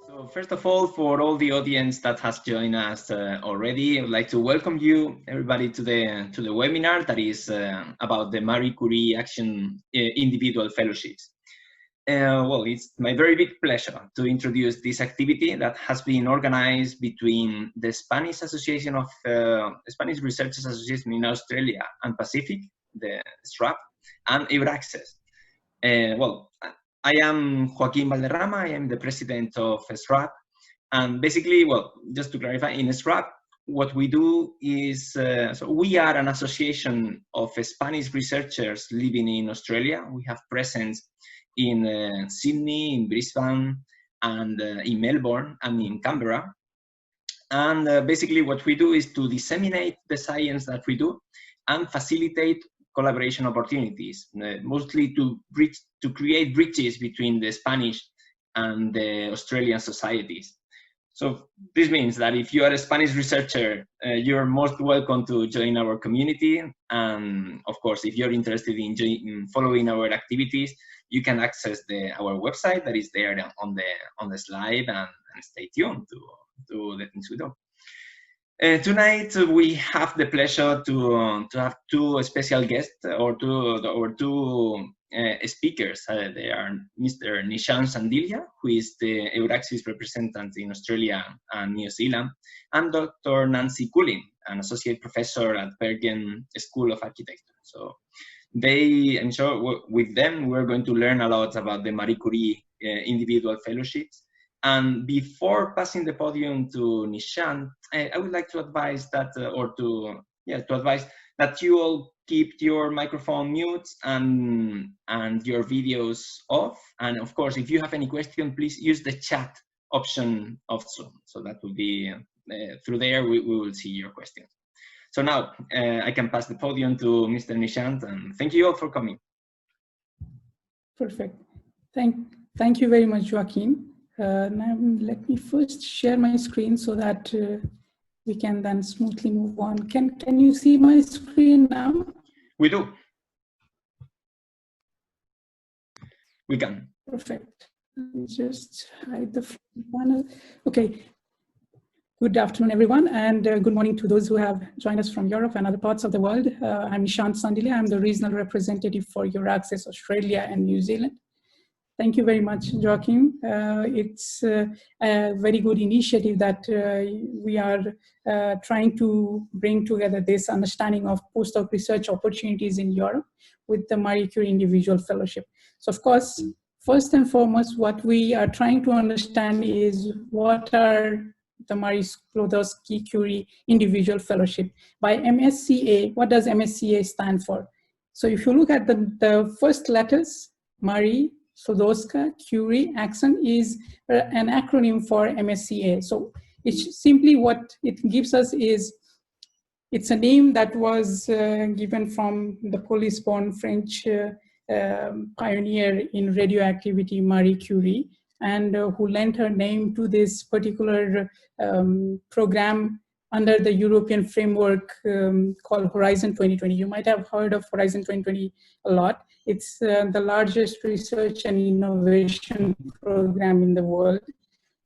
So first of all, for all the audience that has joined us already, I would like to welcome you, everybody, to the webinar that is about the Marie Curie Action Individual Fellowships. Well, it's my very big pleasure to introduce this activity that has been organized between the Spanish Association of Spanish Researchers Association in Australia and Pacific, the SRAP, and EURAXESS. Well, I am Joaquin Valderrama. I am the president of SRAP. And basically, well, just to clarify, in SRAP, what we do is, so we are an association of Spanish researchers living in Australia. We have presence in Sydney, in Brisbane, and in Melbourne, and in Canberra. And basically what we do is to disseminate the science that we do and facilitate collaboration opportunities, mostly to create bridges between the Spanish and the Australian societies. So this means that if you are a Spanish researcher, you're most welcome to join our community. And of course, if you're interested in following our activities, you can access our website that is there on the slide, and stay tuned to the things we do. Tonight we have the pleasure to have two special guests, or two speakers. They are Mr. Nishant Shandilya, who is the EURAXESS representative in Australia and New Zealand, and Dr. Nancy Couling, an associate professor at Bergen School of Architecture. So I'm sure with them we're going to learn a lot about the Marie Curie Individual Fellowships. And before passing the podium to Nishant, I would like to advise that, advise that you all keep your microphone mute and your videos off. And of course, if you have any question, please use the chat option of Zoom. So that will be through there. We will see your questions. So now I can pass the podium to Mr. Nishant, and thank you all for coming. Perfect. Thank you very much, Joaquin. Now let me first share my screen so that we can then smoothly move on. Can you see my screen now? We do. We can. Perfect. Let me just hide the panel. Okay. Good afternoon, everyone, and good morning to those who have joined us from Europe and other parts of the world. I'm Nishant Shandilya. I'm the regional representative for EURAXESS Australia and New Zealand. Thank you very much, Joaquin. It's a very good initiative that we are trying to bring together this understanding of postdoc research opportunities in Europe with the Marie Curie Individual Fellowship. So of course, first and foremost, what we are trying to understand is what are the Marie Sklodowska-Curie Individual Fellowship. By MSCA, what does MSCA stand for? So if you look at the first letters, Marie Sklodowska-Curie accent is an acronym for MSCA. So it's simply what it gives us is, it's a name that was given from the Polish-born French pioneer in radioactivity, Marie Curie, and who lent her name to this particular program under the European framework called Horizon 2020. You might have heard of Horizon 2020 a lot. It's the largest research and innovation program in the world,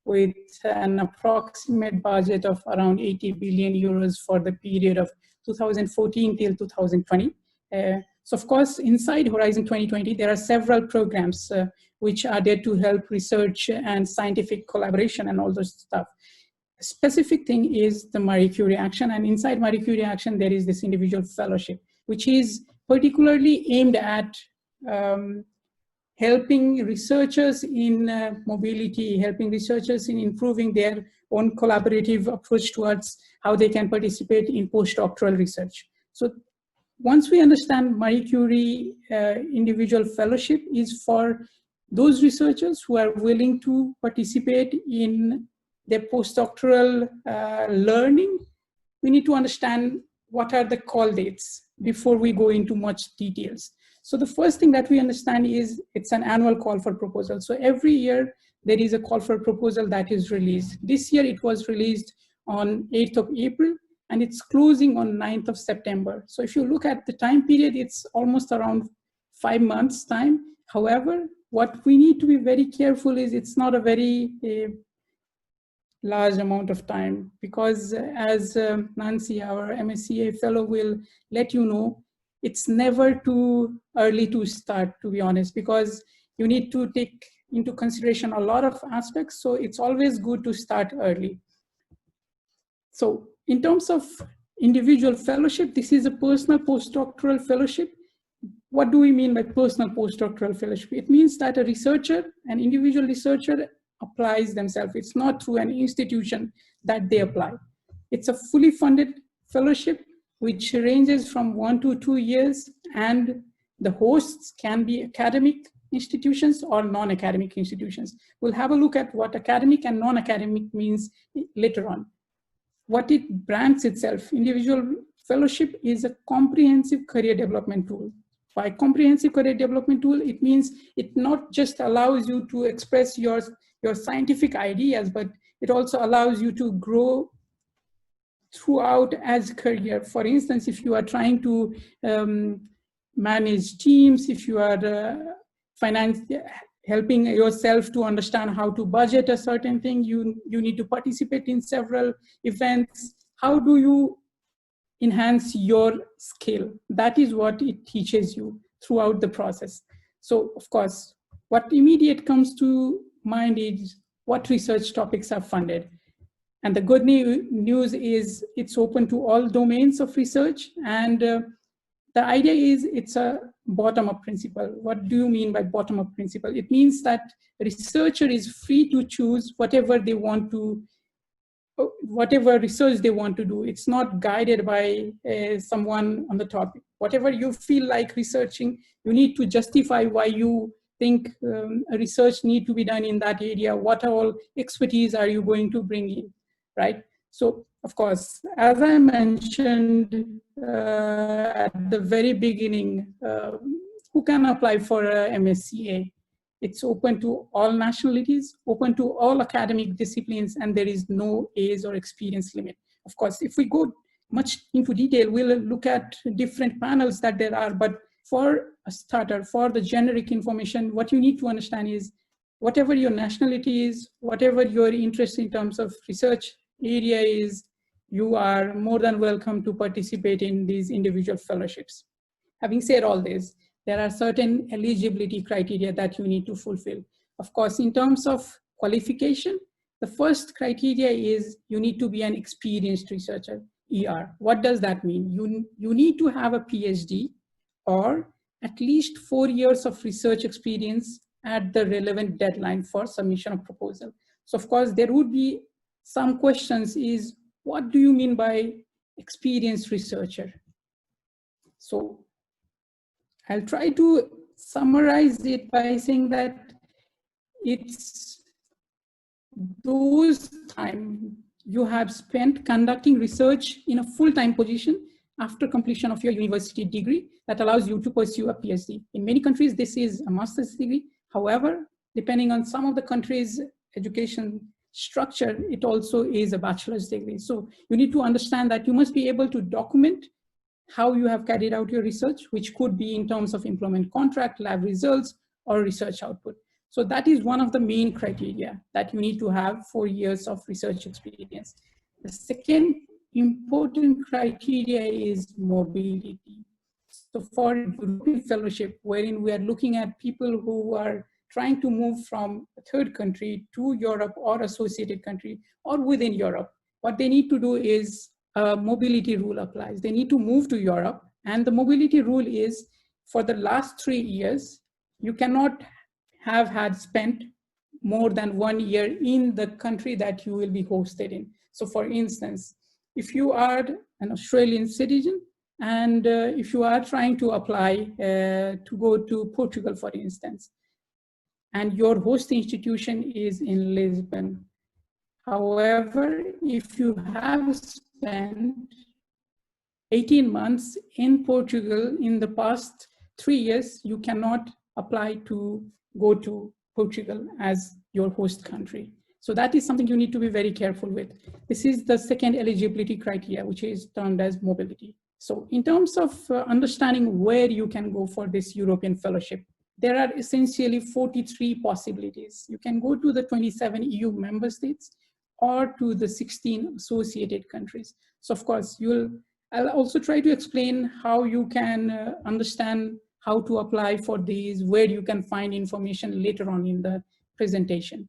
with an approximate budget of around 80 billion euros for the period of 2014 till 2020. So of course, inside Horizon 2020, there are several programs which are there to help research and scientific collaboration and all those stuff. Specific thing is the Marie Curie Action, and inside Marie Curie Action there is this individual fellowship, which is particularly aimed at helping researchers in mobility, helping researchers in improving their own collaborative approach towards how they can participate in postdoctoral research. So once we understand Marie Curie Individual Fellowship is for those researchers who are willing to participate in their postdoctoral learning, we need to understand what are the call dates before we go into much details. So the first thing that we understand is it's an annual call for proposal. So every year there is a call for proposal that is released. This year it was released on 8th of April and it's closing on 9th of September. So if you look at the time period, it's almost around 5 months time. However, what we need to be very careful is it's not a very large amount of time, because as Nancy, our MSCA fellow, will let you know, it's never too early to start, to be honest, because you need to take into consideration a lot of aspects. So it's always good to start early. So in terms of individual fellowship, this is a personal postdoctoral fellowship. What do we mean by personal postdoctoral fellowship? It means that a researcher, an individual researcher, applies themselves. It's not through an institution that they apply. It's a fully funded fellowship which ranges from 1 to 2 years, and the hosts can be academic institutions or non-academic institutions. We'll have a look at what academic and non-academic means later on. What it brands itself, individual fellowship is a comprehensive career development tool. By comprehensive career development tool, it means it not just allows you to express your scientific ideas, but it also allows you to grow throughout as a career. For instance, if you are trying to manage teams, if you are helping yourself to understand how to budget a certain thing, you need to participate in several events. How do you enhance your skill? That is what it teaches you throughout the process. So of course, what immediate comes to mind is what research topics are funded. And the good news is it's open to all domains of research. And the idea is it's a bottom-up principle. What do you mean by bottom-up principle? It means that a researcher is free to choose whatever they want to, whatever research they want to do. It's not guided by someone on the topic. Whatever you feel like researching, you need to justify why you think a research need to be done in that area. What all expertise are you going to bring in, right? So, of course, as I mentioned at the very beginning, who can apply for a MSCA? It's open to all nationalities, open to all academic disciplines, and there is no age or experience limit. Of course, if we go much into detail, we'll look at different panels that there are, but for a starter, for the generic information, what you need to understand is whatever your nationality is, whatever your interest in terms of research area is, you are more than welcome to participate in these individual fellowships. Having said all this, there are certain eligibility criteria that you need to fulfill. Of course, in terms of qualification, the first criteria is you need to be an experienced researcher, ER. What does that mean? You need to have a PhD or at least 4 years of research experience at the relevant deadline for submission of proposal. So of course, there would be some questions is, what do you mean by experienced researcher? So I'll try to summarize it by saying that it's those time you have spent conducting research in a full-time position after completion of your university degree that allows you to pursue a PhD. In many countries, this is a master's degree. However, depending on some of the countries' education structure, it also is a bachelor's degree. So you need to understand that you must be able to document how you have carried out your research, which could be in terms of employment contract, lab results, or research output. So that is one of the main criteria that you need to have 4 years of research experience. The second important criteria is mobility. So for European fellowship, wherein we are looking at people who are trying to move from a third country to Europe or associated country or within Europe, what they need to do is a mobility rule applies. They need to move to Europe, and the mobility rule is for the last 3 years, you cannot have had spent more than 1 year in the country that you will be hosted in. So for instance, if you are an Australian citizen and if you are trying to apply to go to Portugal, for instance, and your host institution is in Lisbon. However, if you have spent 18 months in Portugal in the past 3 years, you cannot apply to go to Portugal as your host country. So that is something you need to be very careful with. This is the second eligibility criteria, which is termed as mobility. So in terms of understanding where you can go for this European fellowship, there are essentially 43 possibilities. You can go to the 27 EU member states, or to the 16 associated countries. So of course, I'll also try to explain how you can understand how to apply for these, where you can find information later on in the presentation.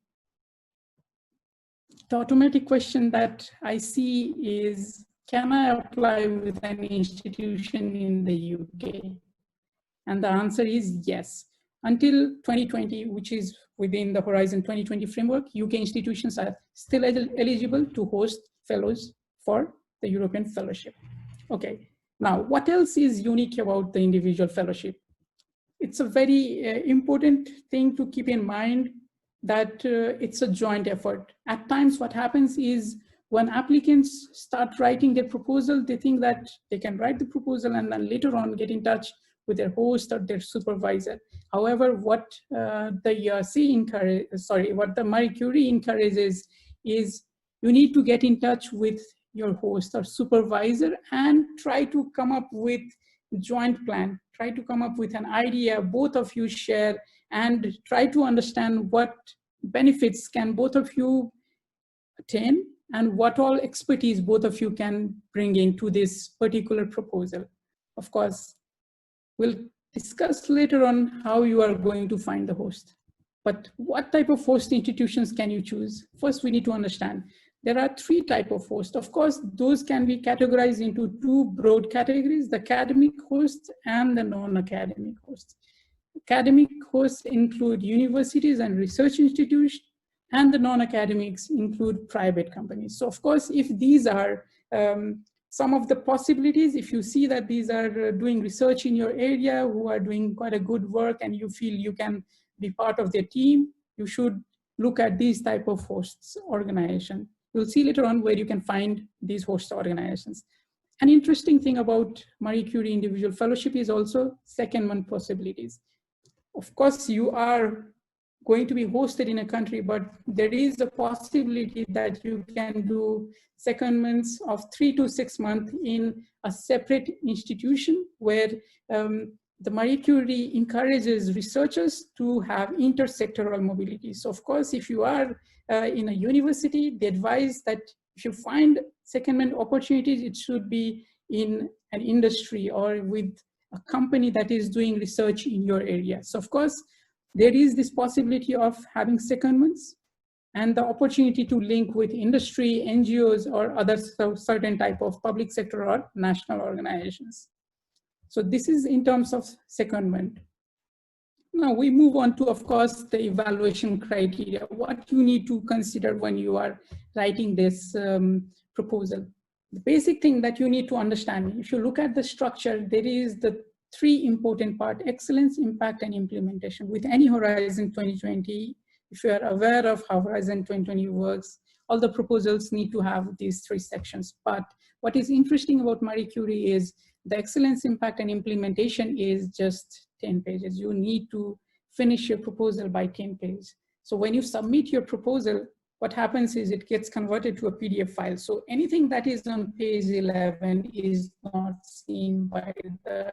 The automatic question that I see is, can I apply with an institution in the UK? And the answer is yes. Until 2020, which is within the Horizon 2020 framework, UK institutions are still eligible to host fellows for the European Fellowship. Okay, now what else is unique about the individual fellowship? It's a very important thing to keep in mind that it's a joint effort. At times what happens is when applicants start writing their proposal, they think that they can write the proposal and then later on get in touch with their host or their supervisor. However, what what the Marie Curie encourages is you need to get in touch with your host or supervisor and try to come up with a joint plan, try to come up with an idea both of you share and try to understand what benefits can both of you attain and what all expertise both of you can bring into this particular proposal. Of course, we'll discuss later on how you are going to find the host. But what type of host institutions can you choose? First, we need to understand there are 3 types of hosts. Of course, those can be categorized into 2 broad categories, the academic hosts and the non-academic hosts. Academic hosts include universities and research institutions, and the non-academics include private companies. So of course, if these are some of the possibilities, if you see that these are doing research in your area, who are doing quite a good work and you feel you can be part of their team, you should look at these type of hosts organization. You'll see later on where you can find these host organizations. An interesting thing about Marie Curie Individual Fellowship is also secondment possibilities. Of course, you are going to be hosted in a country, but there is a possibility that you can do secondments of 3 to 6 months in a separate institution where the Marie Curie encourages researchers to have intersectoral mobility. So of course, if you are in a university, they advise that if you find secondment opportunities, it should be in an industry or with a company that is doing research in your area. So of course, there is this possibility of having secondments and the opportunity to link with industry, NGOs, or other certain type of public sector or national organizations. So this is in terms of secondment. Now we move on to, of course, the evaluation criteria, what you need to consider when you are writing this proposal. The basic thing that you need to understand, if you look at the structure, there is the 3 important parts: excellence, impact, and implementation. With any Horizon 2020, if you are aware of how Horizon 2020 works, all the proposals need to have these 3 sections. But what is interesting about Marie Curie is the excellence, impact, and implementation is just 10 pages. You need to finish your proposal by 10 pages. So when you submit your proposal, what happens is it gets converted to a PDF file. So anything that is on page 11 is not seen by the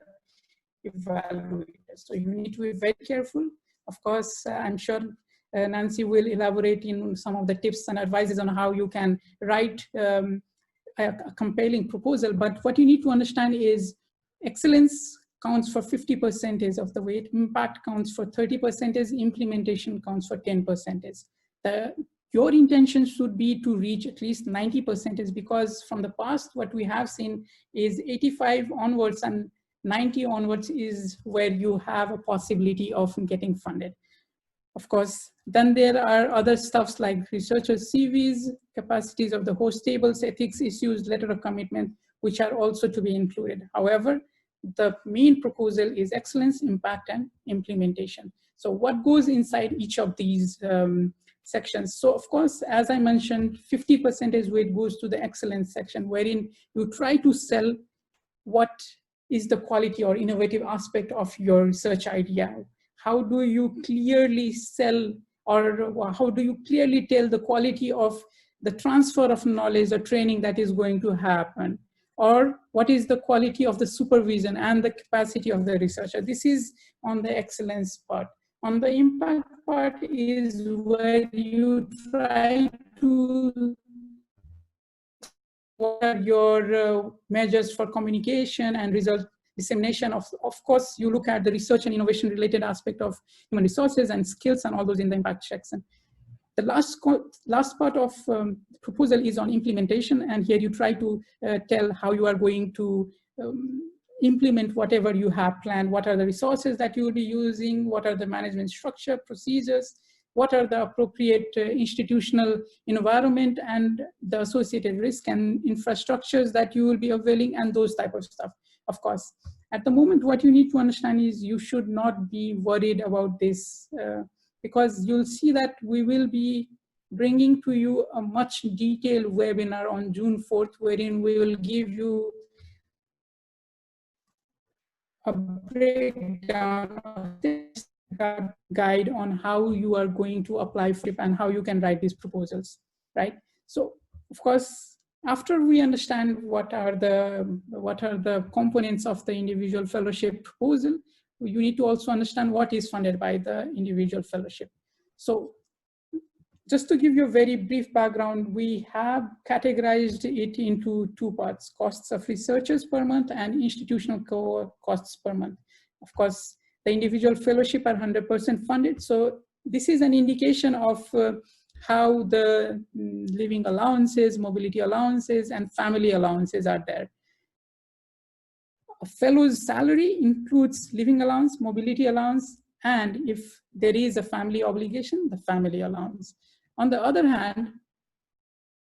evaluator. So you need to be very careful. Of course, I'm sure Nancy will elaborate in some of the tips and advices on how you can write a compelling proposal. But what you need to understand is excellence counts for 50% of the weight, impact counts for 30%, implementation counts for 10%. Your intention should be to reach at least 90%, because from the past, what we have seen is 85 onwards and 90 onwards is where you have a possibility of getting funded. Of course, then there are other stuffs like researchers' CVs, capacities of the host tables, ethics issues, letter of commitment, which are also to be included. However, the main proposal is excellence, impact, and implementation. So what goes inside each of these sections? So of course, as I mentioned, 50% weight goes to the excellence section, wherein you try to sell what is the quality or innovative aspect of your research idea. How do you clearly sell, or how do you clearly tell the quality of the transfer of knowledge or training that is going to happen? Or what is the quality of the supervision and the capacity of the researcher? This is on the excellence part. On the impact part is where you try to what are your measures for communication and result dissemination? Of course, you look at the research and innovation related aspect of human resources and skills and all those in the impact section. The last part of proposal is on implementation, and here you try to tell how you are going to implement whatever you have planned. What are the resources that you will be using? What are the management structure, procedures? What are the appropriate institutional environment and the associated risk and infrastructures that you will be availing, and those type of stuff. Of course, at the moment, what you need to understand is you should not be worried about this because you'll see that we will be bringing to you a much detailed webinar on June 4th, wherein we will give you a breakdown of this guide on how you are going to apply for it and how you can write these proposals, right? So, of course, after we understand what are the components of the individual fellowship proposal, you need to also understand what is funded by the individual fellowship. So, just to give you a very brief background, we have categorized it into two parts: costs of researchers per month and institutional costs per month. Of course, the individual fellowship are 100% funded. So this is an indication of how the living allowances, mobility allowances, and family allowances are there. A fellow's salary includes living allowance, mobility allowance, and if there is a family obligation, the family allowance. On the other hand,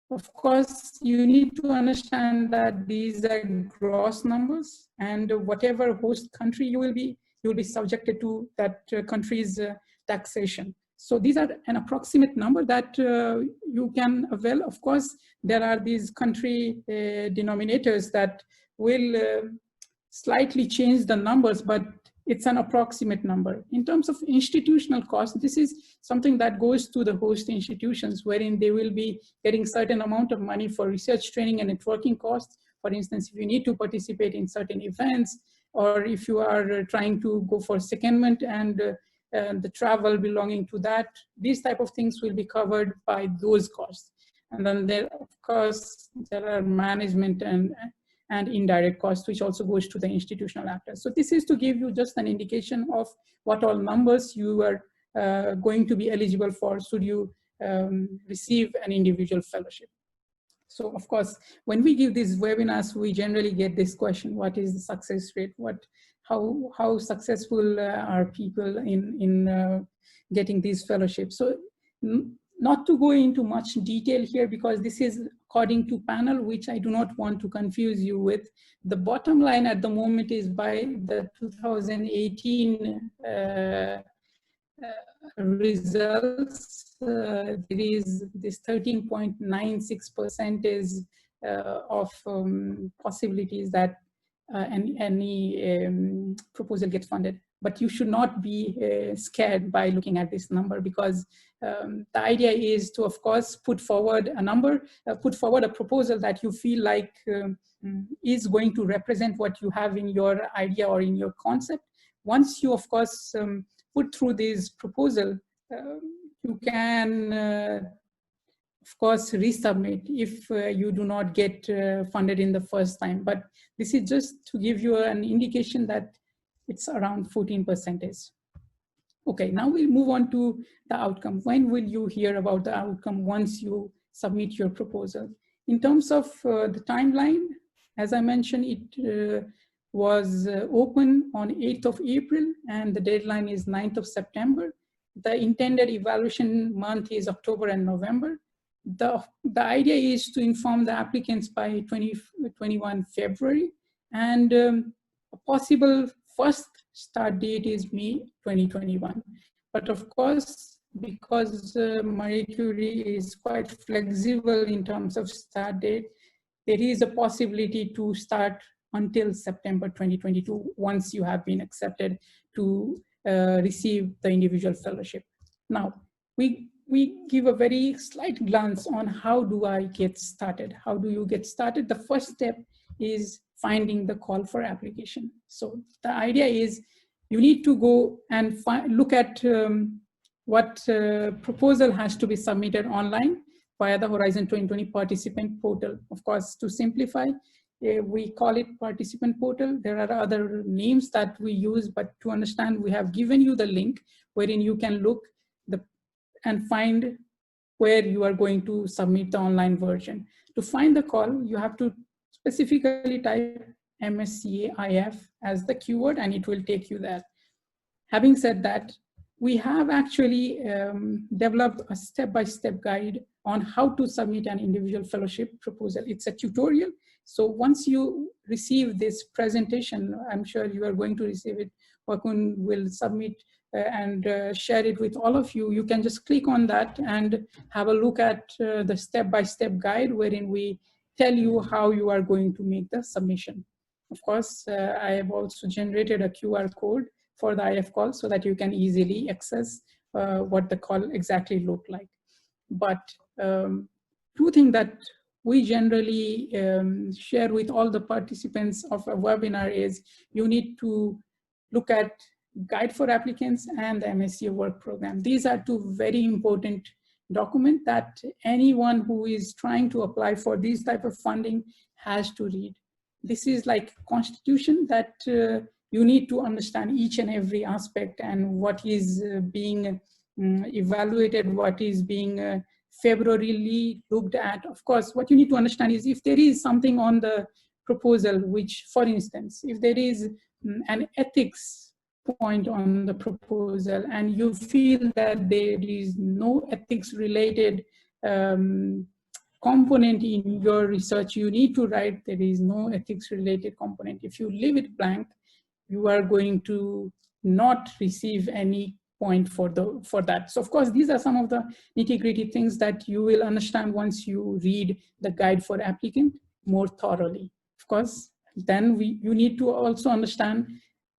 of course, you need to understand that these are gross numbers, and whatever host country you will be subjected to that country's taxation. So these are an approximate number that you can avail. Of course, there are these country denominators that will slightly change the numbers, but it's an approximate number. In terms of institutional cost, this is something that goes to the host institutions, wherein they will be getting certain amount of money for research, training, and networking costs. For instance, if you need to participate in certain events, or if you are trying to go for secondment and the travel belonging to that, these type of things will be covered by those costs. And then there, of course, there are management and indirect costs, which also goes to the institutional actors. So this is to give you just an indication of what all numbers you are going to be eligible for should you receive an individual fellowship. So of course, when we give these webinars, we generally get this question: what is the success rate? How successful are people in getting these fellowships? So not to go into much detail here, because this is according to panel, which I do not want to confuse you with. The bottom line at the moment is by the 2018 results, there is this 13.96% is of possibilities that any proposal gets funded. But you should not be scared by looking at this number, because the idea is to, of course, put forward a number, put forward a proposal that you feel like is going to represent what you have in your idea or in your concept. Once you, of course, put through this proposal, you can, of course, resubmit if you do not get funded in the first time. But this is just to give you an indication that it's around 14%. Okay, now we'll move on to the outcome. When will you hear about the outcome once you submit your proposal? In terms of the timeline, as I mentioned, it was open on 8th of April, and the deadline is 9th of September. The intended evaluation month is October and November. The idea is to inform the applicants by 21 February, and a possible first start date is May 2021. But of course, because Marie Curie is quite flexible in terms of start date, there is a possibility to start until September 2022 once you have been accepted to receive the individual fellowship. Now, we give a very slight glance on how do I get started? How do you get started? The first step is finding the call for application. So the idea is you need to go and look at what proposal has to be submitted online. via the Horizon 2020 participant portal. Of course, to simplify, we call it participant portal. There are other names that we use, but to understand, we have given you the link wherein you can look and find where you are going to submit the online version. To find the call, you have to specifically type MSCA IF as the keyword, and it will take you there. Having said that, we have actually developed a step-by-step guide on how to submit an individual fellowship proposal. It's a tutorial. So once you receive this presentation, I'm sure you are going to receive it. Joaquin will submit and share it with all of you. You can just click on that and have a look at the step-by-step guide wherein we tell you how you are going to make the submission. Of course, I have also generated a QR code for the IF call so that you can easily access what the call exactly looked like. But two things that we generally share with all the participants of a webinar is you need to look at Guide for Applicants and the MSCA Work Program. These are two very important documents that anyone who is trying to apply for this type of funding has to read. This is like constitution that you need to understand each and every aspect and what is being evaluated, what is being favorably looked at. Of course, what you need to understand is if there is something on the proposal, which, for instance, if there is an ethics point on the proposal and you feel that there is no ethics related component in your research, you need to write there is no ethics related component. If you leave it blank, you are going to not receive any point for that. So of course, these are some of the nitty-gritty things that you will understand once you read the Guide for Applicant more thoroughly. Of course, then you need to also understand,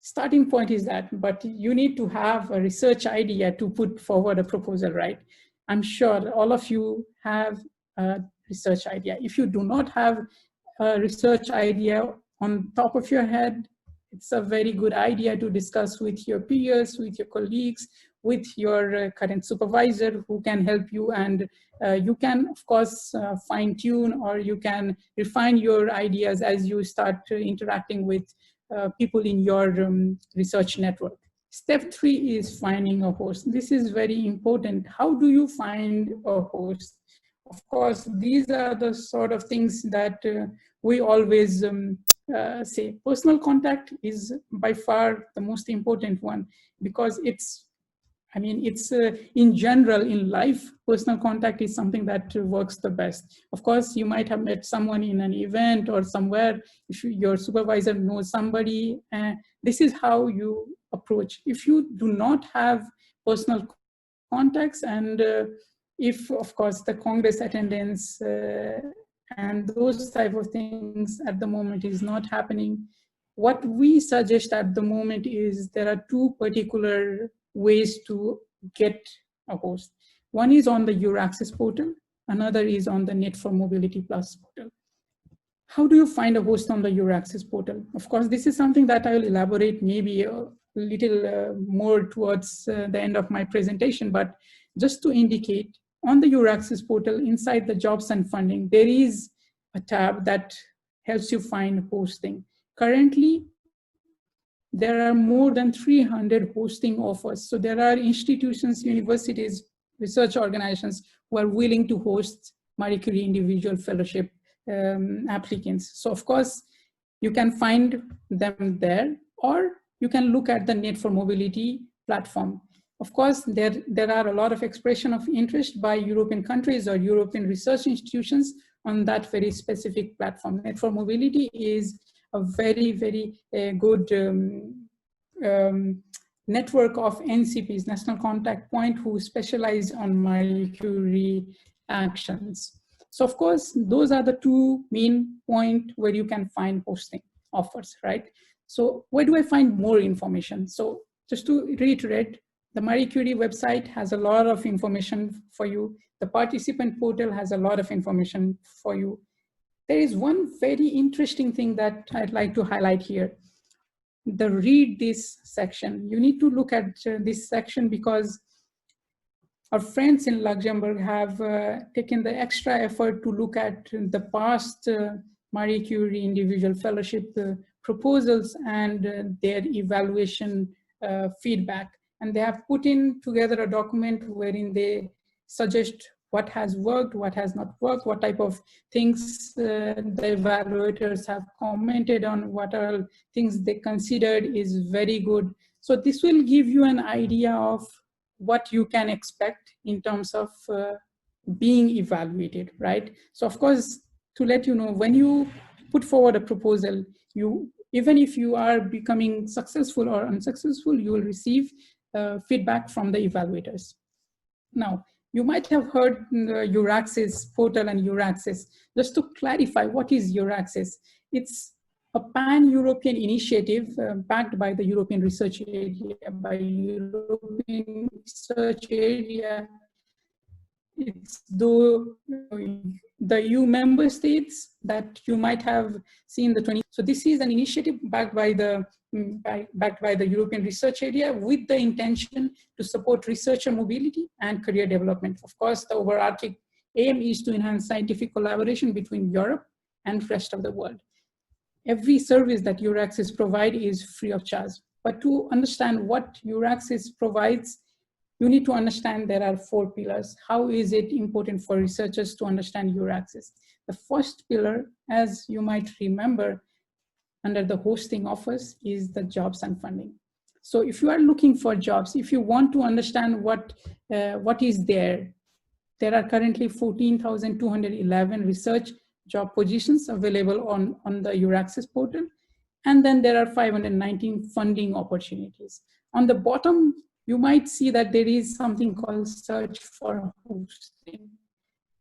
starting point is that, but you need to have a research idea to put forward a proposal, right? I'm sure all of you have a research idea. If you do not have a research idea on top of your head, it's a very good idea to discuss with your peers, with your colleagues, with your current supervisor who can help you, and you can, of course, fine tune or you can refine your ideas as you start interacting with people in your research network. Step 3 is finding a host. This is very important. How do you find a host? Of course, these are the sort of things that we always say. Personal contact is by far the most important one because it's in general in life, personal contact is something that works the best. Of course, you might have met someone in an event or somewhere, if your supervisor knows somebody, this is how you approach. If you do not have personal contacts and if, of course, the Congress attendance and those type of things at the moment is not happening, what we suggest at the moment is there are two particular ways to get a host. One is on the EURAXESS portal, another is on the Net for Mobility Plus portal. How do you find a host on the EURAXESS portal? Of course, this is something that I will elaborate maybe a little more towards the end of my presentation, but just to indicate, on the EURAXESS portal, inside the jobs and funding, there is a tab that helps you find hosting. Currently, there are more than 300 hosting offers. So there are institutions, universities, research organizations who are willing to host Marie Curie Individual Fellowship applicants. So of course, you can find them there, or you can look at the Net for Mobility platform. Of course, there are a lot of expression of interest by European countries or European research institutions on that very specific platform. Net for Mobility is a very, very good network of NCPs, National Contact Point, who specialize on Marie Curie actions. So of course, those are the two main points where you can find hosting offers, right? So where do I find more information? So just to reiterate, the Marie Curie website has a lot of information for you. The participant portal has a lot of information for you. There is one very interesting thing that I'd like to highlight here. The read this section. You need to look at this section because our friends in Luxembourg have taken the extra effort to look at the past Marie Curie Individual Fellowship proposals and their evaluation feedback. And they have put in together a document wherein they suggest what has worked, what has not worked, what type of things the evaluators have commented on, what are things they considered is very good. So this will give you an idea of what you can expect in terms of being evaluated, right? So of course, to let you know, when you put forward a proposal, even if you are becoming successful or unsuccessful, you will receive feedback from the evaluators. Now, you might have heard the EURAXESS portal and EURAXESS. Just to clarify, what is EURAXESS? It's a pan-European initiative backed by the European Research Area. By European Research Area, it's the EU member states that you might have seen the 20. So this is an initiative backed by the European Research Area with the intention to support researcher mobility and career development. Of course, the overarching aim is to enhance scientific collaboration between Europe and the rest of the world. Every service that EURAXESS provides is free of charge. But to understand what EURAXESS provides, you need to understand there are 4 pillars. How is it important for researchers to understand EURAXESS? The first pillar, as you might remember, under the hosting offers is the jobs and funding. So if you are looking for jobs, if you want to understand what is there are currently 14,211 research job positions available on the EURAXESS portal. And then there are 519 funding opportunities. On the bottom, you might see that there is something called search for hosting.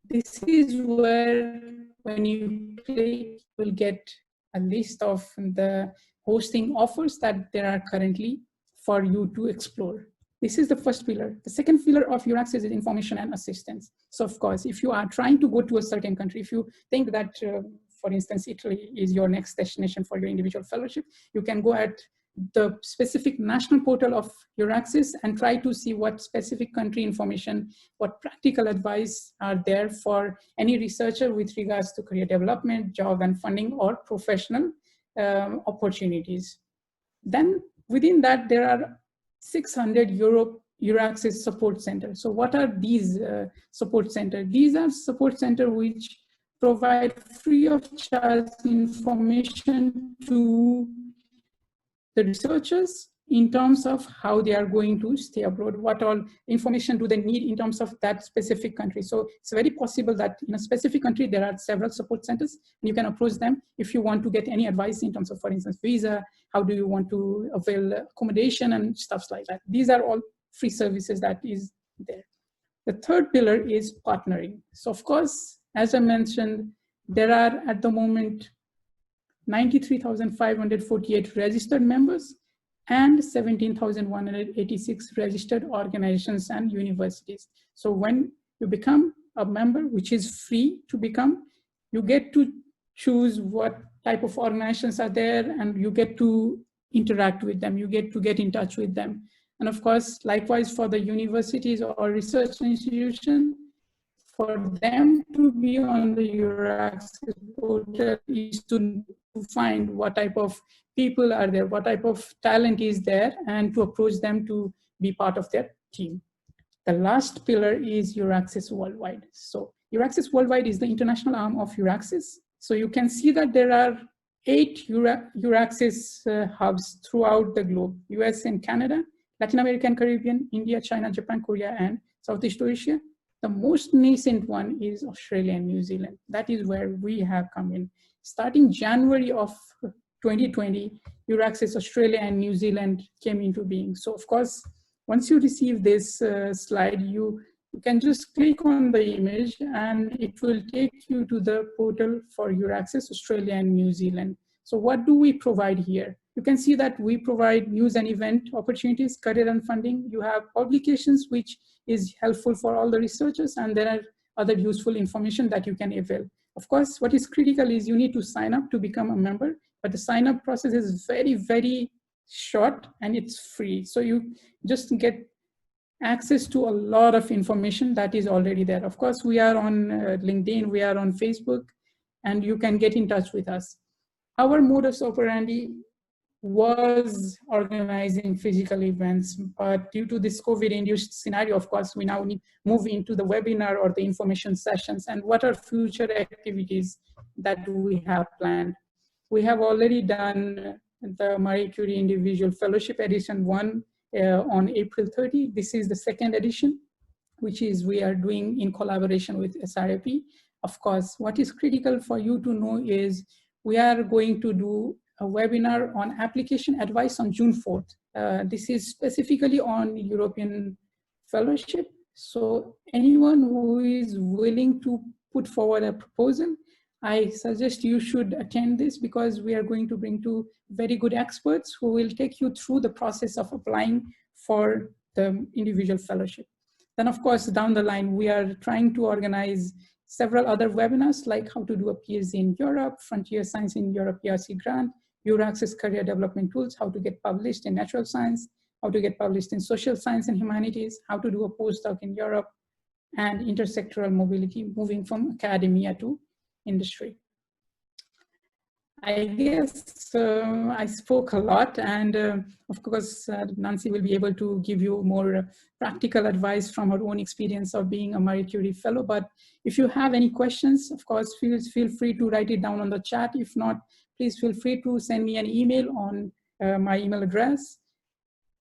This is where when you click, you will get a list of the hosting offers that there are currently for you to explore. This is the first pillar. The second pillar of EURAXESS is information and assistance. So of course, if you are trying to go to a certain country, if you think that, for instance, Italy is your next destination for your individual fellowship, you can go at the specific national portal of EURAXESS and try to see what specific country information, what practical advice are there for any researcher with regards to career development, job and funding, or professional opportunities. Then within that, there are 600 EURAXESS support centers. So what are these support centers? These are support centers which provide free of charge information to the researchers in terms of how they are going to stay abroad, what all information do they need in terms of that specific country. So it's very possible that in a specific country, there are several support centers, and you can approach them if you want to get any advice in terms of, for instance, visa, how do you want to avail accommodation and stuff like that. These are all free services that is there. The third pillar is partnering. So of course, as I mentioned, there are at the moment 93,548 registered members and 17,186 registered organizations and universities. So when you become a member, which is free to become, you get to choose what type of organizations are there, and you get to interact with them, you get to get in touch with them. And of course, likewise for the universities or research institutions, for them to be on the EURAXESS portal is to find what type of people are there, what type of talent is there, and to approach them to be part of their team. The last pillar is EURAXESS Worldwide. So EURAXESS Worldwide is the international arm of EURAXESS. So you can see that there are 8 EURAXESS hubs throughout the globe: US and Canada, Latin America and Caribbean, India, China, Japan, Korea, and Southeast Asia. The most nascent one is Australia and New Zealand. That is where we have come in. Starting January of 2020, EURAXESS Australia and New Zealand came into being. So of course, once you receive this slide, you can just click on the image and it will take you to the portal for EURAXESS Australia and New Zealand. So what do we provide here? You can see that we provide news and event opportunities, career and funding. You have publications, which is helpful for all the researchers, and there are other useful information that you can avail. Of course, what is critical is you need to sign up to become a member, but the sign up process is very, very short and it's free. So you just get access to a lot of information that is already there. Of course, we are on LinkedIn, we are on Facebook, and you can get in touch with us. Our modus operandi was organizing physical events, but due to this COVID-induced scenario, of course, we now move into the webinar or the information sessions. And what are future activities that we have planned? We have already done the Marie Curie Individual Fellowship Edition 1 on April 30. This is the second edition, which is we are doing in collaboration with SRAP. Of course, what is critical for you to know is we are going to do a webinar on application advice on June 4th. This is specifically on European Fellowship. So anyone who is willing to put forward a proposal, I suggest you should attend this, because we are going to bring two very good experts who will take you through the process of applying for the individual fellowship. Then of course, down the line, we are trying to organize several other webinars, like how to do a PhD in Europe, Frontier Science in Europe PRC grant, EURAXESS career development tools, how to get published in natural science, how to get published in social science and humanities, how to do a postdoc in Europe, and intersectoral mobility, moving from academia to industry. I guess I spoke a lot, and of course, Nancy will be able to give you more practical advice from her own experience of being a Marie Curie Fellow. But if you have any questions, of course, feel free to write it down on the chat. If not, please feel free to send me an email on my email address.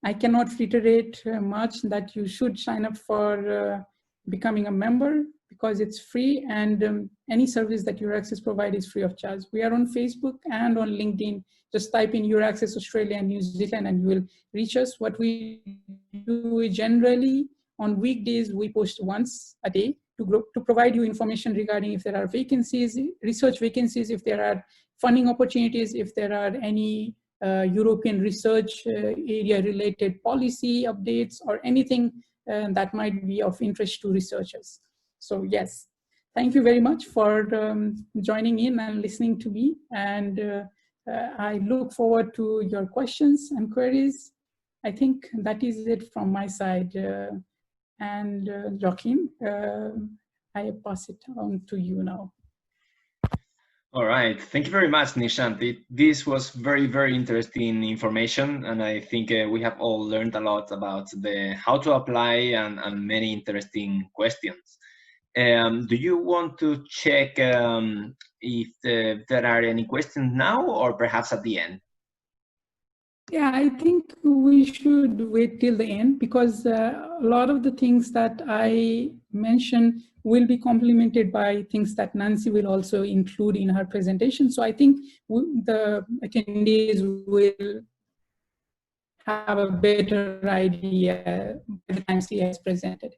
I cannot reiterate much that you should sign up for becoming a member, because it's free, and any service that EURAXESS provides is free of charge. We are on Facebook and on LinkedIn. Just type in EURAXESS Australia and New Zealand and you will reach us. What we do is generally on weekdays, we post once a day to provide you information regarding if there are vacancies, research vacancies, if there are funding opportunities, if there are any European research area related policy updates or anything that might be of interest to researchers. So yes, thank you very much for joining in and listening to me. And I look forward to your questions and queries. I think that is it from my side. Joaquin, I pass it on to you now. All right, thank you very much, Nishant. This was very, very interesting information, and I think we have all learned a lot about how to apply and many interesting questions. Do you want to check if there are any questions now, or perhaps at the end? Yeah, I think we should wait till the end, because a lot of the things that I mentioned will be complemented by things that Nancy will also include in her presentation. So I think the attendees will have a better idea by the time she has presented.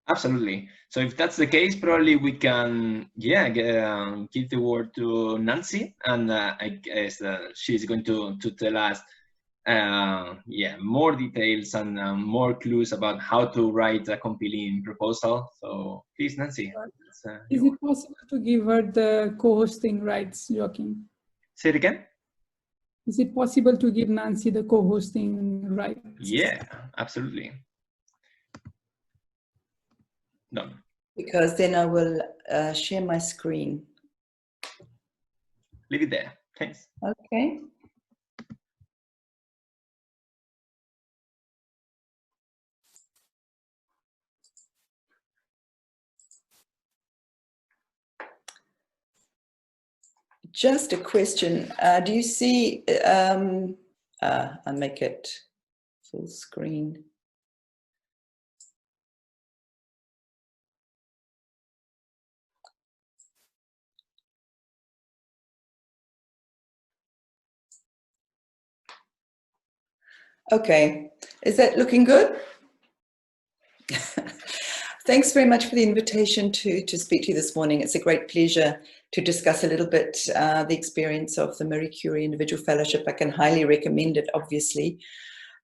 Absolutely. So if that's the case, probably we can, give the word to Nancy, and I guess she's going to tell us, more details and more clues about how to write a compelling proposal. So please, Nancy. Is it possible to give her the co-hosting rights, Joaquin? Say it again. Is it possible to give Nancy the co-hosting rights? Yeah, absolutely. No. Because then I will share my screen. Leave it there. Thanks. Okay. Just a question. Do you see, I'll make it full screen. Okay, is that looking good? Thanks very much for the invitation to speak to you this morning. It's a great pleasure to discuss a little bit the experience of the Marie Curie Individual Fellowship. I can highly recommend it, obviously.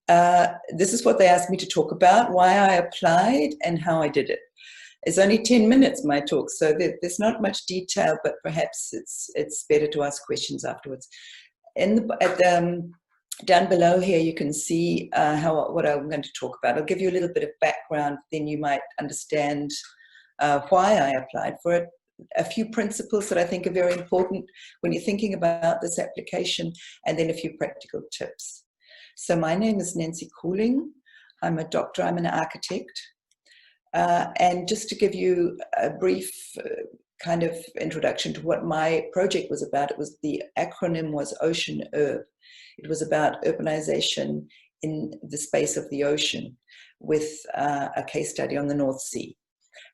This is what they asked me to talk about, why I applied and how I did it. It's only 10 minutes, my talk, so there's not much detail, but perhaps it's better to ask questions afterwards. down below here, you can see what I'm going to talk about. I'll give you a little bit of background, then you might understand why I applied for it. A few principles that I think are very important when you're thinking about this application, and then a few practical tips. So my name is Nancy Couling. I'm a doctor, I'm an architect. And just to give you a brief kind of introduction to what my project was about, the acronym was Ocean Urb. It was about urbanization in the space of the ocean with a case study on the North Sea.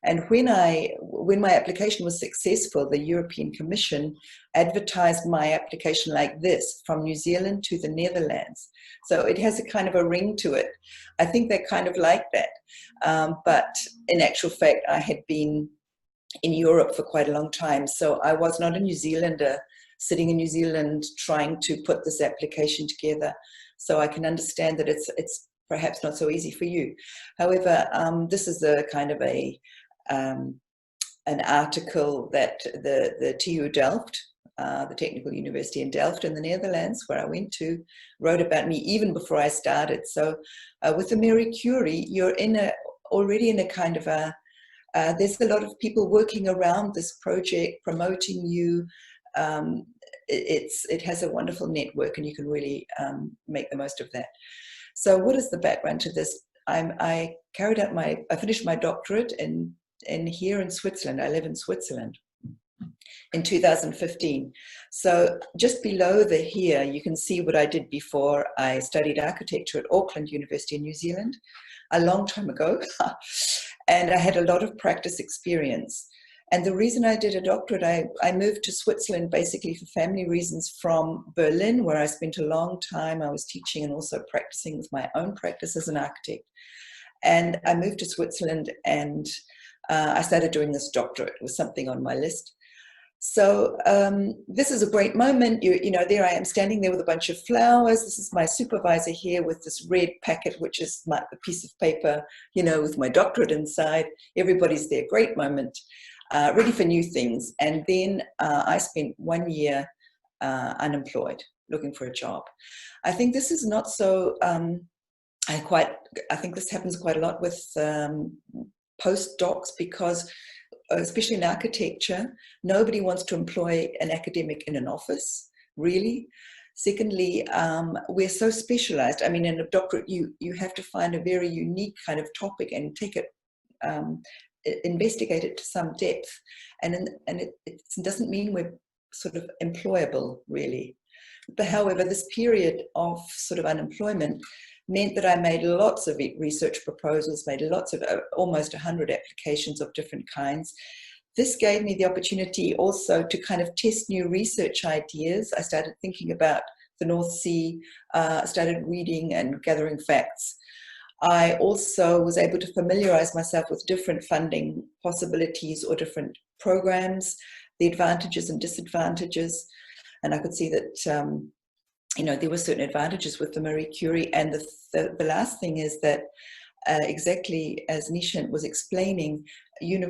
And when my application was successful, the European Commission advertised my application like this: from New Zealand to the Netherlands. So it has a kind of a ring to it. I think they kind of like that. But in actual fact, I had been in Europe for quite a long time. So I was not a New Zealander sitting in New Zealand trying to put this application together. So I can understand that it's perhaps not so easy for you. However, this is a kind of an article that the TU Delft, the Technical University in Delft in the Netherlands, where I went to, wrote about me even before I started. So with the Marie Curie, you're already in a kind of there's a lot of people working around this project, promoting you. It has a wonderful network, and you can really make the most of that. So what is the background to this? I finished my doctorate here in Switzerland. I live in Switzerland in 2015. So just below here, you can see what I did before. I studied architecture at Auckland University in New Zealand a long time ago. And I had a lot of practice experience. And the reason I did a doctorate, I moved to Switzerland basically for family reasons from Berlin, where I spent a long time. I was teaching and also practicing with my own practice as an architect. And I moved to Switzerland, and I started doing this doctorate. It was something on my list. So this is a great moment. You know, there I am standing there with a bunch of flowers. This is my supervisor here with this red packet, which is the piece of paper, you know, with my doctorate inside. Everybody's there. Great moment. Ready for new things. And then I spent 1 year unemployed, looking for a job. I think this is not so, I think this happens quite a lot with postdocs, because especially in architecture, nobody wants to employ an academic in an office, really. Secondly, we're so specialized. I mean, in a doctorate, you have to find a very unique kind of topic and take it, investigate it to some depth. And it doesn't mean we're sort of employable, really. But however, this period of sort of unemployment meant that I made lots of research proposals, made lots of almost 100 applications of different kinds. This gave me the opportunity also to kind of test new research ideas. I started thinking about the North Sea, started reading and gathering facts. I also was able to familiarize myself with different funding possibilities or different programs, the advantages and disadvantages. And I could see that you know, there were certain advantages with the Marie Curie. And the last thing is that exactly as Nishant was explaining,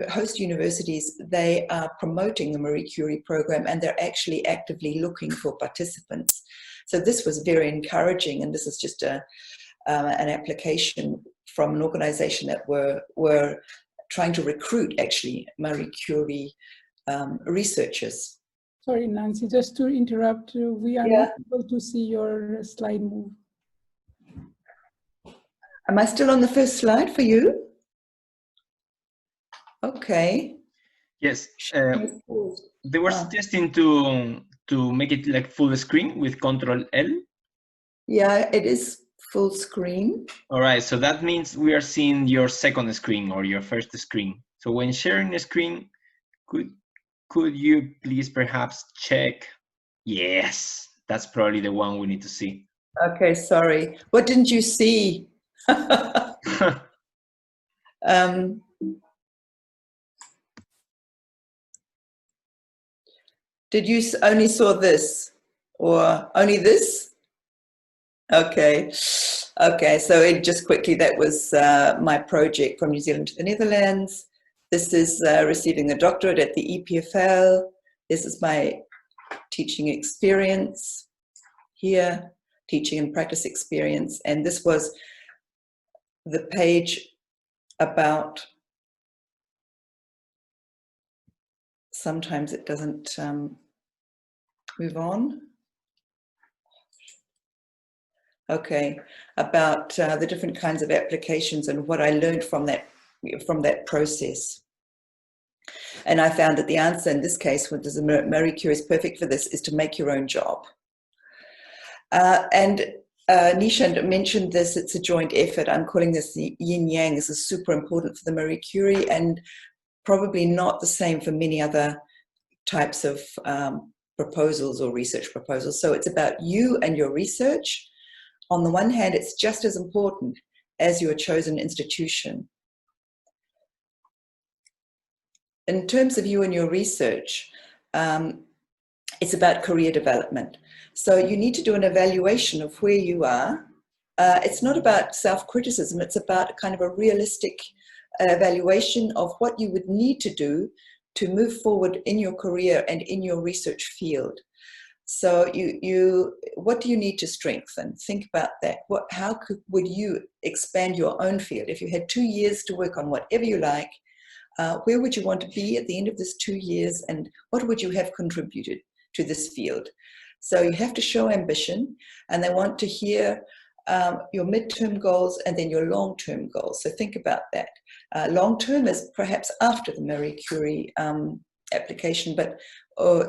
host universities, they are promoting the Marie Curie program, and they're actually actively looking for participants. So this was very encouraging, and this is just an application from an organization that were trying to recruit actually Marie Curie researchers. Sorry, Nancy, just to interrupt, we are not able to see your slide move. Am I still on the first slide for you? Okay. Yes. They were suggesting to make it like full screen with Control L. Yeah, it is full screen. All right, so that means we are seeing your second screen or your first screen. So when sharing the screen, could you please perhaps check? Yes, that's probably the one we need to see. Okay, sorry. What didn't you see? Did you only saw this or only this? Okay. Okay, so just quickly, that was my project from New Zealand to the Netherlands. This is receiving a doctorate at the EPFL. This is my teaching experience here. teaching and practice experience. And this was the page about, sometimes it doesn't move on. Okay, about the different kinds of applications and what I learned from that process. And I found that the answer in this case, when Marie Curie is perfect for this, is to make your own job. And Nishant mentioned this, it's a joint effort. I'm calling this the yin-yang. This is super important for the Marie Curie and probably not the same for many other types of proposals or research proposals. So it's about you and your research. On the one hand, it's just as important as your chosen institution. In terms of you and your research, it's about career development. So you need to do an evaluation of where you are. It's not about self-criticism, it's about kind of a realistic evaluation of what you would need to do to move forward in your career and in your research field. So what do you need to strengthen? Think about that. Would you expand your own field? If you had 2 years to work on whatever you like, where would you want to be at the end of this 2 years, and what would you have contributed to this field? So you have to show ambition, and they want to hear your midterm goals and then your long-term goals. So think about that. Long-term is perhaps after the Marie Curie application, but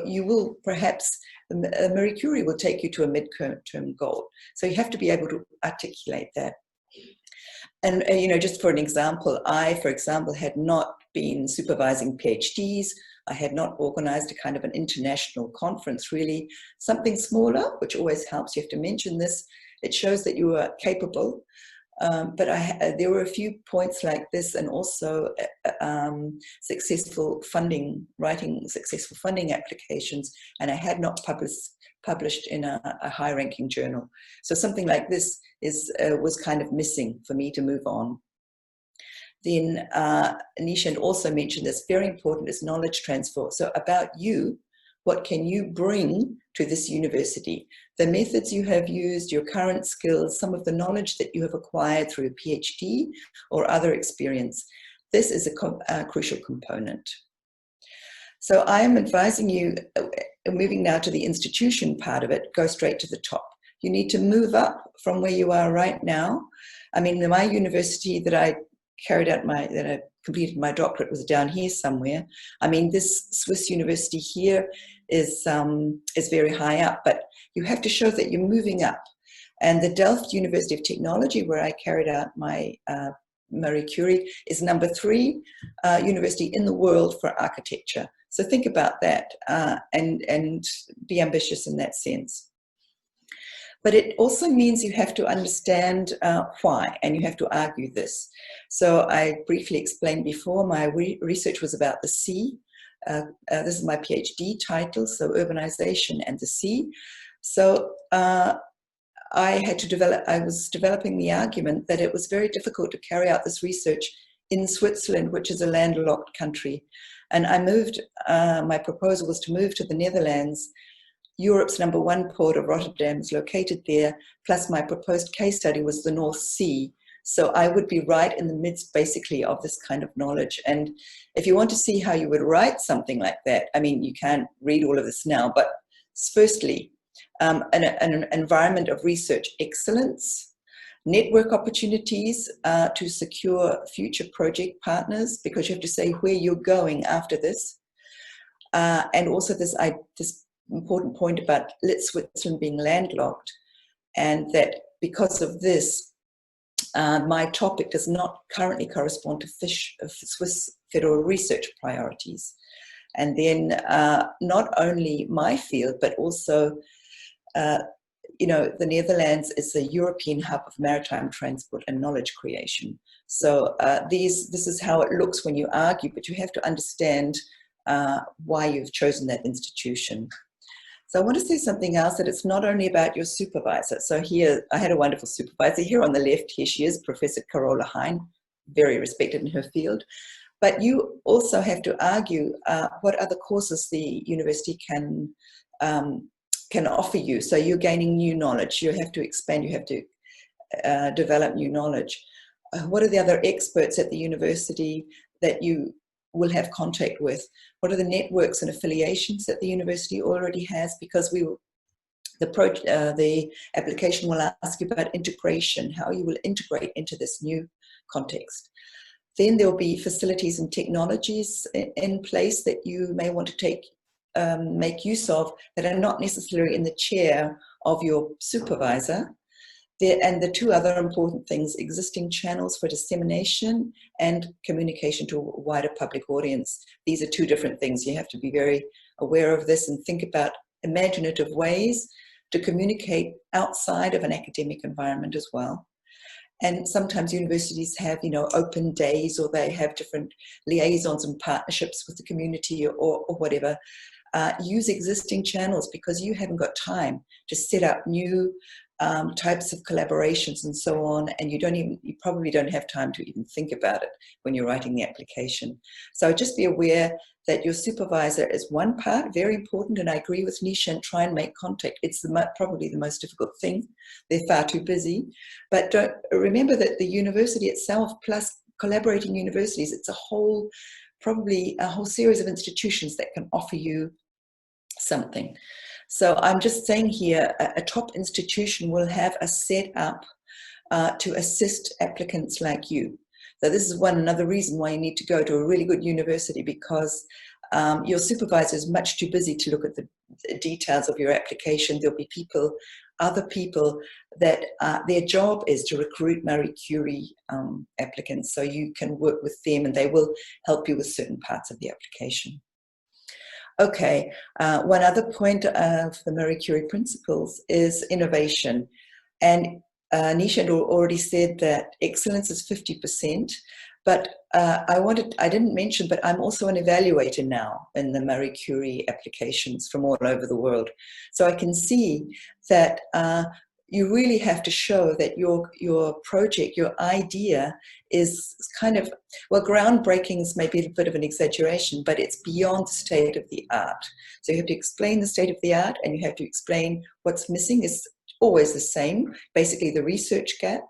you will perhaps, Marie Curie will take you to a midterm goal. So you have to be able to articulate that. And just for an example, I, for example, had not been supervising PhDs. I had not organized a kind of an international conference, really. Something smaller, which always helps. You have to mention this. It shows that you are capable. But there were a few points like this, and also successful funding, writing successful funding applications, and I had not published in a high-ranking journal. So something like this was kind of missing for me to move on. Then Nishant also mentioned this, very important is knowledge transfer. So about you, what can you bring to this university? The methods you have used, your current skills, some of the knowledge that you have acquired through a PhD or other experience. This is a crucial component. So I am advising you, moving now to the institution part of it, go straight to the top. You need to move up from where you are right now. I mean, my university that I completed my doctorate was down here somewhere. I mean, this Swiss university here is very high up, but you have to show that you're moving up. And the Delft University of Technology, where I carried out my Marie Curie, is #3 university in the world for architecture. So think about that and be ambitious in that sense. But it also means you have to understand why, and you have to argue this. So I briefly explained before, my research was about the sea. This is my PhD title, so urbanization and the sea. So I was developing the argument that it was very difficult to carry out this research in Switzerland, which is a landlocked country. And I moved, my proposal was to move to the Netherlands. Europe's #1 port of Rotterdam is located there, plus my proposed case study was the North Sea. So I would be right in the midst, basically, of this kind of knowledge. And if you want to see how you would write something like that, I mean, you can't read all of this now, but firstly, an environment of research excellence, network opportunities to secure future project partners, because you have to say where you're going after this. And also this important point about Switzerland being landlocked, and that because of this, my topic does not currently correspond to Swiss federal research priorities. And then not only my field, but also, the Netherlands is a European hub of maritime transport and knowledge creation. So this is how it looks when you argue, but you have to understand why you've chosen that institution. So I want to say something else, that it's not only about your supervisor. So here, I had a wonderful supervisor here on the left. Here she is, Professor Carola Hein, very respected in her field. But you also have to argue what other courses the university can can offer you. So you're gaining new knowledge. You have to expand. You have to develop new knowledge. What are the other experts at the university that you will have contact with? What are the networks and affiliations that the university already has? Because the application will ask you about integration, how you will integrate into this new context. Then there'll be facilities and technologies in place that you may want to make use of that are not necessarily in the chair of your supervisor. And the two other important things, existing channels for dissemination and communication to a wider public audience. These are two different things. You have to be very aware of this and think about imaginative ways to communicate outside of an academic environment as well. And sometimes universities have, open days, or they have different liaisons and partnerships with the community or whatever. Use existing channels, because you haven't got time to set up new types of collaborations and so on, and you probably don't have time to even think about it when you're writing the application. So just be aware that your supervisor is one part, very important, and I agree with Nishant, try and make contact. It's probably the most difficult thing. They're far too busy. But remember that the university itself, plus collaborating universities, it's probably a whole series of institutions that can offer you something. So I'm just saying here, a top institution will have a set up to assist applicants like you. So this is another reason why you need to go to a really good university, because your supervisor is much too busy to look at the details of your application. There'll be other people that their job is to recruit Marie Curie applicants. So you can work with them and they will help you with certain parts of the application. Okay, one other point of the Marie Curie principles is innovation. And Nishant already said that excellence is 50%, but I didn't mention, but I'm also an evaluator now in the Marie Curie applications from all over the world. So I can see that you really have to show that your project, your idea is kind of, well, groundbreaking is maybe a bit of an exaggeration, but it's beyond the state of the art. So you have to explain the state of the art, and you have to explain what's missing is always the same, basically the research gap,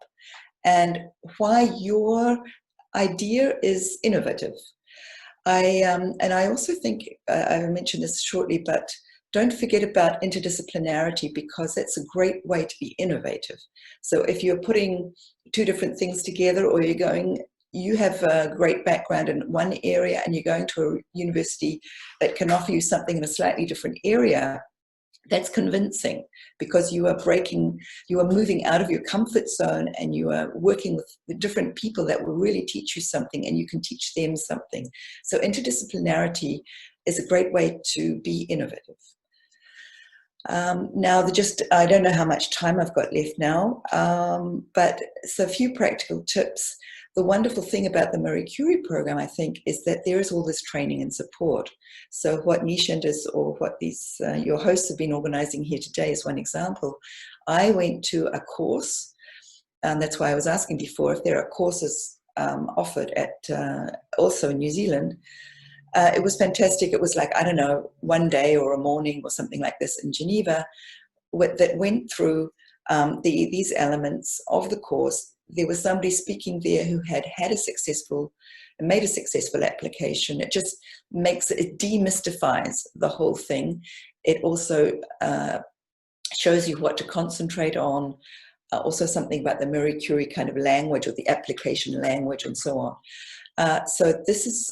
and why your idea is innovative. And I also think, I mentioned this shortly, but don't forget about interdisciplinarity, because that's a great way to be innovative. So if you're putting two different things together, or you have a great background in one area and you're going to a university that can offer you something in a slightly different area, that's convincing, because you are moving out of your comfort zone, and you are working with the different people that will really teach you something, and you can teach them something. So interdisciplinarity is a great way to be innovative. Now, I don't know how much time I've got left now, but so a few practical tips. The wonderful thing about the Marie Curie program, I think, is that there is all this training and support. So what Nishant is, or what your hosts have been organizing here today is one example. I went to a course, and that's why I was asking before if there are courses offered at also in New Zealand. It was fantastic. It was like, I don't know, one day or a morning or something like this in Geneva that went through these elements of the course. There was somebody speaking there who had made a successful application. It just it demystifies the whole thing. It also shows you what to concentrate on. Also something about the Marie Curie kind of language, or the application language, and so on. So this is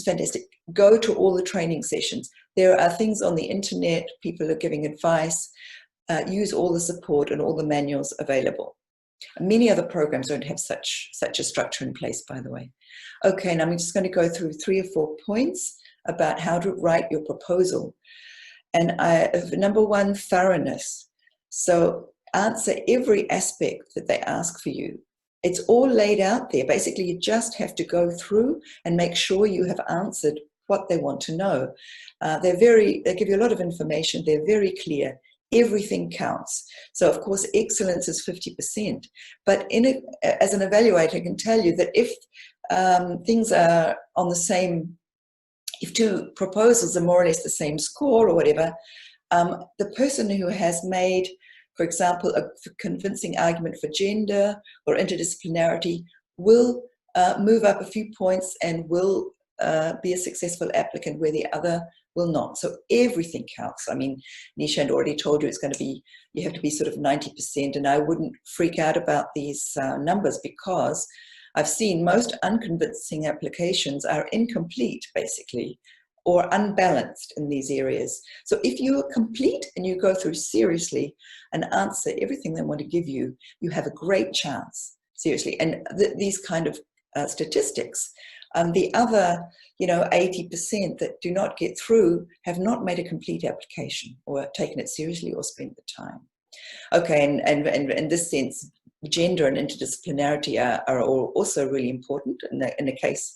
fantastic. Go to all the training sessions. There are things on the internet. People are giving advice. Use all the support and all the manuals available. Many other programs don't have such a structure in place, by the way. Okay, now I'm just going to go through 3 or 4 points about how to write your proposal. And number 1, thoroughness. So answer every aspect that they ask for you. It's all laid out there. Basically, you just have to go through and make sure you have answered what they want to know. They give you a lot of information. They're very clear. Everything counts. So, of course, excellence is 50%. But as an evaluator, I can tell you that if things are on the same, if 2 proposals are more or less the same score or whatever, the person who has made, for example, a convincing argument for gender or interdisciplinarity will move up a few points and will be a successful applicant where the other will not. So everything counts. I mean, Nishant already told you it's going to be, you have to be sort of 90%, and I wouldn't freak out about these numbers, because I've seen most unconvincing applications are incomplete, basically, or unbalanced in these areas. So if you are complete and you go through seriously and answer everything they want to give you, you have a great chance, seriously. And these kind of statistics, the other, 80% that do not get through have not made a complete application or taken it seriously or spent the time. Okay, and in this sense, gender and interdisciplinarity are also really important in the case.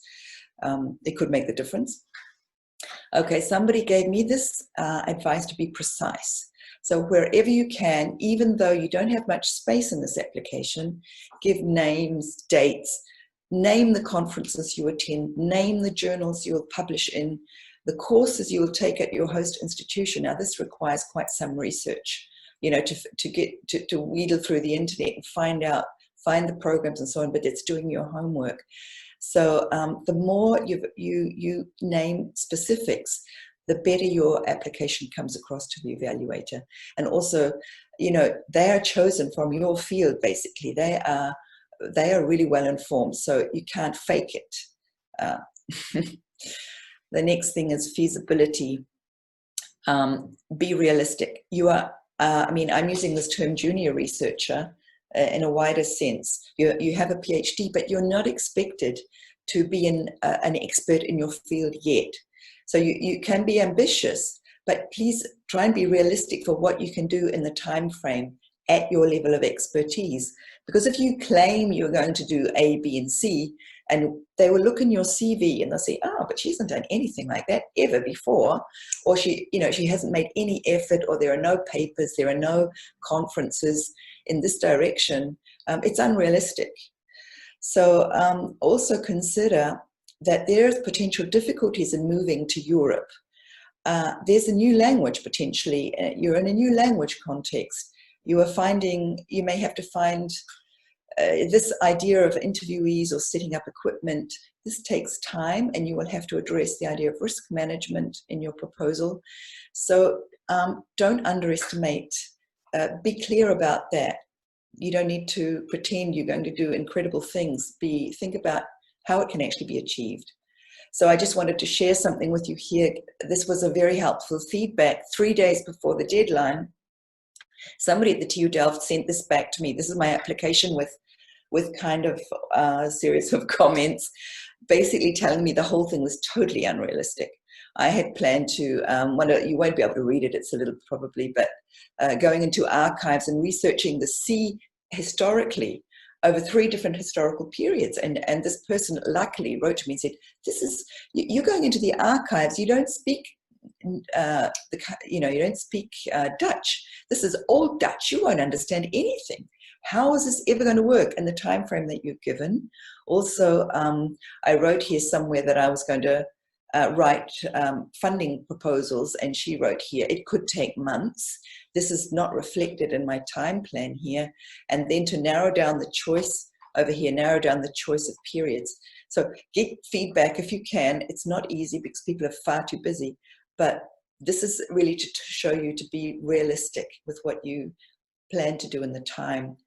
It could make the difference. Okay, somebody gave me this advice to be precise. So wherever you can, even though you don't have much space in this application, give names, dates, name the conferences you attend, name the journals you will publish in, the courses you will take at your host institution. Now this requires quite some research, to wheedle through the internet and find the programs and so on, but it's doing your homework. So the more you name specifics, the better your application comes across to the evaluator. And also, they are chosen from your field, basically. They are really well informed, so you can't fake it. The next thing is feasibility. Be realistic. You are, I'm using this term junior researcher in a wider sense. You have a PhD, but you're not expected to be an expert in your field yet. So you can be ambitious, but please try and be realistic for what you can do in the time frame at your level of expertise. Because if you claim you're going to do A, B, and C, and they will look in your CV and they'll say, oh, but she hasn't done anything like that ever before, or she hasn't made any effort, or there are no papers, there are no conferences in this direction, it's unrealistic. So also consider that there's potential difficulties in moving to Europe. There's a new language potentially. You're in a new language context. You may have to find this idea of interviewees or setting up equipment. This takes time, and you will have to address the idea of risk management in your proposal. So don't underestimate. Be clear about that. You don't need to pretend you're going to do incredible things. Think about how it can actually be achieved. So I just wanted to share something with you here. This was a very helpful feedback. 3 days before the deadline, somebody at the TU Delft sent this back to me. This is my application with kind of a series of comments, basically telling me the whole thing was totally unrealistic. I had planned to, you won't be able to read it, it's a little probably, but going into archives and researching the sea historically over 3 different historical periods. And this person luckily wrote to me and said, you're going into the archives, you don't speak you don't speak Dutch. This is all Dutch. You won't understand anything. How is this ever going to work in the time frame that you've given? Also, I wrote here somewhere that I was going to write funding proposals, and she wrote here, it could take months. This is not reflected in my time plan here. And then to narrow down the choice over here, narrow down the choice of periods. So get feedback if you can. It's not easy because people are far too busy, but this is really to show you to be realistic with what you plan to do in the time,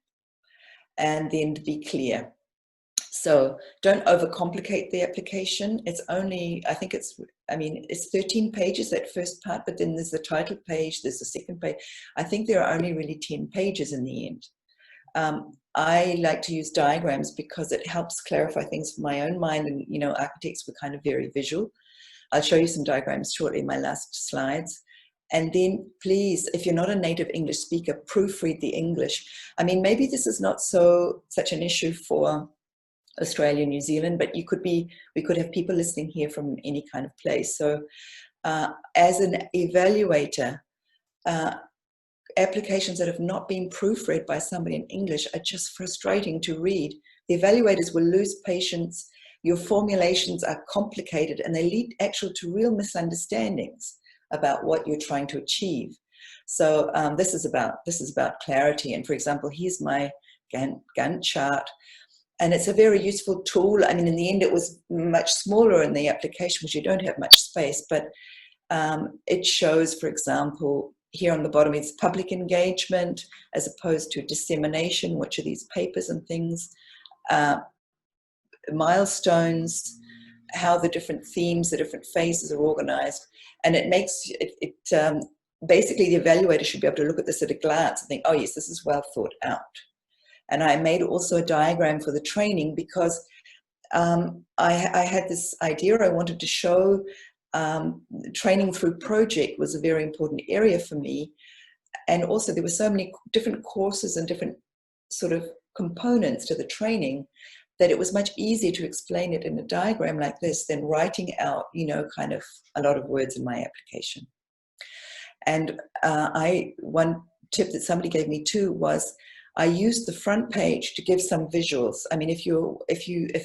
and then to be clear. So don't overcomplicate the application. It's only, it's 13 pages, that first part, but then there's the title page, there's the second page. I think there are only really 10 pages in the end. I like to use diagrams because it helps clarify things for my own mind, and architects were kind of very visual. I'll show you some diagrams shortly in my last slides. And then please, if you're not a native English speaker, proofread the English. I mean, maybe this is not such an issue for Australia, New Zealand, but we could have people listening here from any kind of place. So as an evaluator, applications that have not been proofread by somebody in English are just frustrating to read. The evaluators will lose patience. Your formulations are complicated, and they lead actually to real misunderstandings about what you're trying to achieve. So this is about clarity. And for example, here's my Gantt chart. And it's a very useful tool. I mean, in the end, it was much smaller in the application because you don't have much space, but it shows, for example, here on the bottom, it's public engagement as opposed to dissemination, which are these papers and things, milestones, how the different themes, the different phases are organized. And it makes it basically the evaluator should be able to look at this at a glance and think, oh yes, this is well thought out. And I made also a diagram for the training because I had this idea I wanted to show. Training through project was a very important area for me. And also there were so many different courses and different sort of components to the training that it was much easier to explain it in a diagram like this than writing out, you know, kind of a lot of words in my application. And one tip that somebody gave me too was I used the front page to give some visuals. I mean, if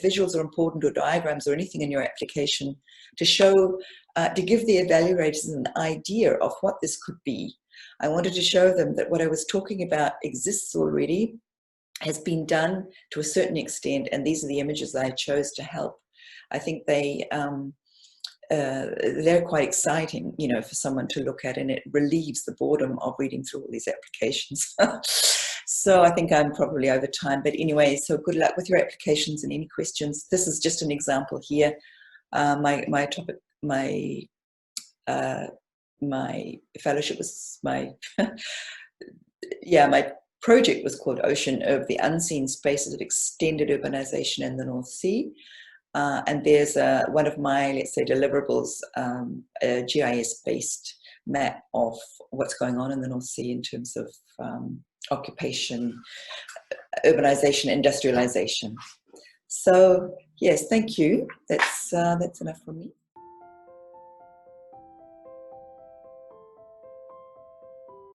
visuals are important, or diagrams or anything in your application, to show, to give the evaluators an idea of what this could be. I wanted to show them that what I was talking about exists already, has been done to a certain extent, and these are the images that I chose to help. I think they're quite exciting, you know, for someone to look at, and it relieves the boredom of reading through all these applications. So I think I'm probably over time, but anyway, so good luck with your applications and any questions. This is just an example here. My topic, my fellowship was my project was called Ocean of the Unseen Spaces of Extended Urbanization in the North Sea. And there's one of my, let's say, deliverables, a GIS-based map of what's going on in the North Sea in terms of occupation, urbanization, industrialization. So yes, thank you. That's enough from me.